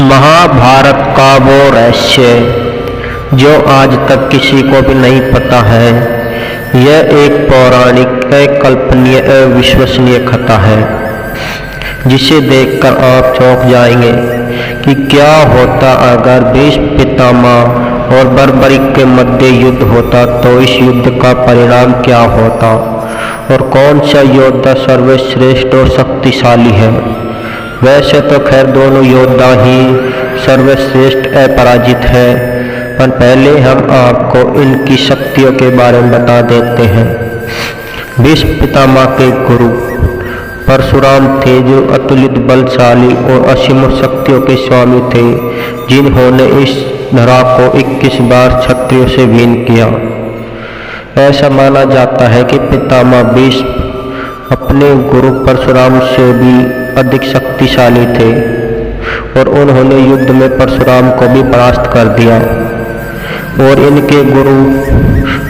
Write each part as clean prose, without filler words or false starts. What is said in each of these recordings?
महाभारत का वो रहस्य जो आज तक किसी को भी नहीं पता है, यह एक पौराणिक, अकल्पनीय, अविश्वसनीय कथा है जिसे देखकर आप चौंक जाएंगे कि क्या होता अगर भीष्म पितामह और बर्बरीक के मध्य युद्ध होता, तो इस युद्ध का परिणाम क्या होता और कौन सा योद्धा सर्वश्रेष्ठ और शक्तिशाली है। वैसे तो खैर दोनों योद्धा ही सर्वश्रेष्ठ अपराजित है, पर पहले हम आपको इनकी शक्तियों के बारे में बता देते हैं। भीष्म पितामह के गुरु परशुराम थे, जो अतुलित बलशाली और असीम शक्तियों के स्वामी थे, जिन्होंने इस धरा को 21 बार क्षत्रियों से विलीन किया। ऐसा माना जाता है कि पितामह भीष्म अपने गुरु परशुराम से भी अधिक शक्तिशाली थे और उन्होंने युद्ध में परशुराम को भी परास्त कर दिया। और इनके गुरु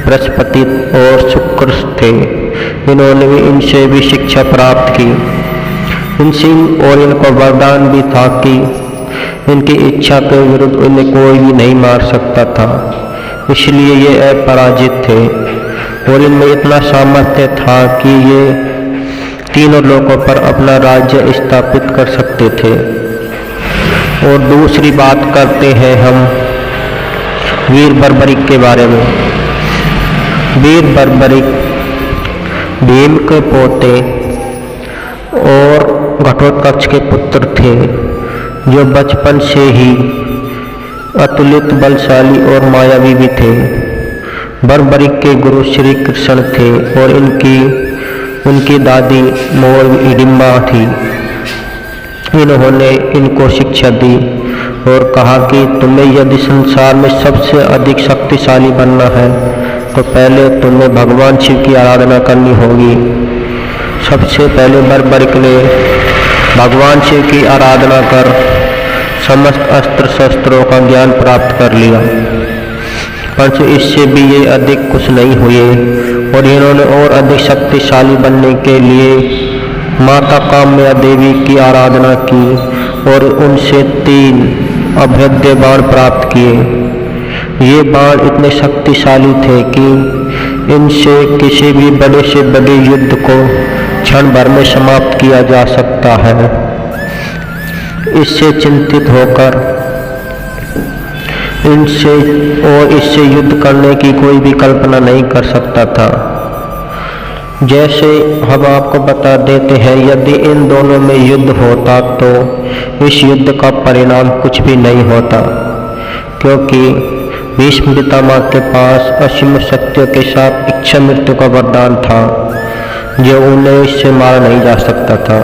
बृहस्पति और शुक्र थे, इन्होंने भी इनसे भी शिक्षा प्राप्त की। इनसे और इनको वरदान भी था कि इनकी इच्छा के विरुद्ध इन्हें कोई भी नहीं मार सकता था, इसलिए ये अपराजित थे। और इनमें इतना सामर्थ्य था कि ये तीनों लोकों पर अपना राज्य स्थापित कर सकते थे। और दूसरी बात करते हैं हम वीर बर्बरीक के बारे में। वीर बर्बरीक भीम के पोते और घटोत्कच के पुत्र थे, जो बचपन से ही अतुलित बलशाली और मायावी भी थे। बर्बरीक के गुरु श्री कृष्ण थे और उनकी दादी मोर हिडिंबा थी। इन्होंने इनको शिक्षा दी और कहा कि तुम्हें यदि संसार में सबसे अधिक शक्तिशाली बनना है, तो पहले तुम्हें भगवान शिव की आराधना करनी होगी। सबसे पहले बर्बरीक ने भगवान शिव की आराधना कर समस्त अस्त्र शस्त्रों का ज्ञान प्राप्त कर लिया, परंतु इससे भी ये अधिक कुछ नहीं हुए और इन्होंने और अधिक शक्तिशाली बनने के लिए माता काम्या देवी की आराधना की और उनसे 3 अभेद्य बाण प्राप्त किए। ये बाण इतने शक्तिशाली थे कि इनसे किसी भी बड़े से बड़े युद्ध को क्षण भर में समाप्त किया जा सकता है। इससे चिंतित होकर इससे युद्ध करने की कोई भी कल्पना नहीं कर सकता था। जैसे हम आपको बता देते हैं, यदि इन दोनों में युद्ध होता तो इस युद्ध का परिणाम कुछ भी नहीं होता, क्योंकि भीष्म पितामह के पास असीम शक्तियों के साथ इच्छा मृत्यु का वरदान था, जो उन्हें इससे मारा नहीं जा सकता था।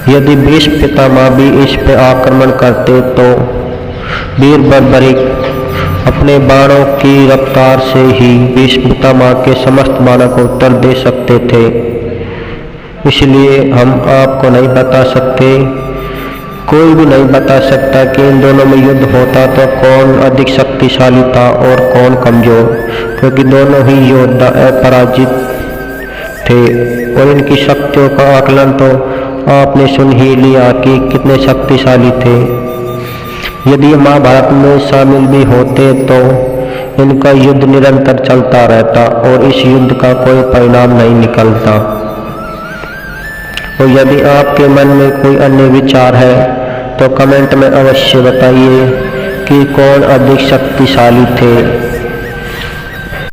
यदि भीष्म पितामह भी इस पर आक्रमण करते तो वीर बर्बरीक अपने बाणों की रफ्तार से ही भीष्म पितामह के समस्त बाणों को उत्तर दे सकते थे। इसलिए हम आपको नहीं बता सकते, कोई भी नहीं बता सकता कि इन दोनों में युद्ध होता तो कौन अधिक शक्तिशाली था और कौन कमजोर, क्योंकि दोनों ही योद्धा अपराजित थे। और इनकी शक्तियों का आकलन तो आपने सुन ही लिया कि कितने शक्तिशाली थे। यदि महाभारत में शामिल भी होते तो इनका युद्ध निरंतर चलता रहता और इस युद्ध का कोई परिणाम नहीं निकलता। और यदि आपके मन में कोई अन्य विचार है तो कमेंट में अवश्य बताइए कि कौन अधिक शक्तिशाली थे।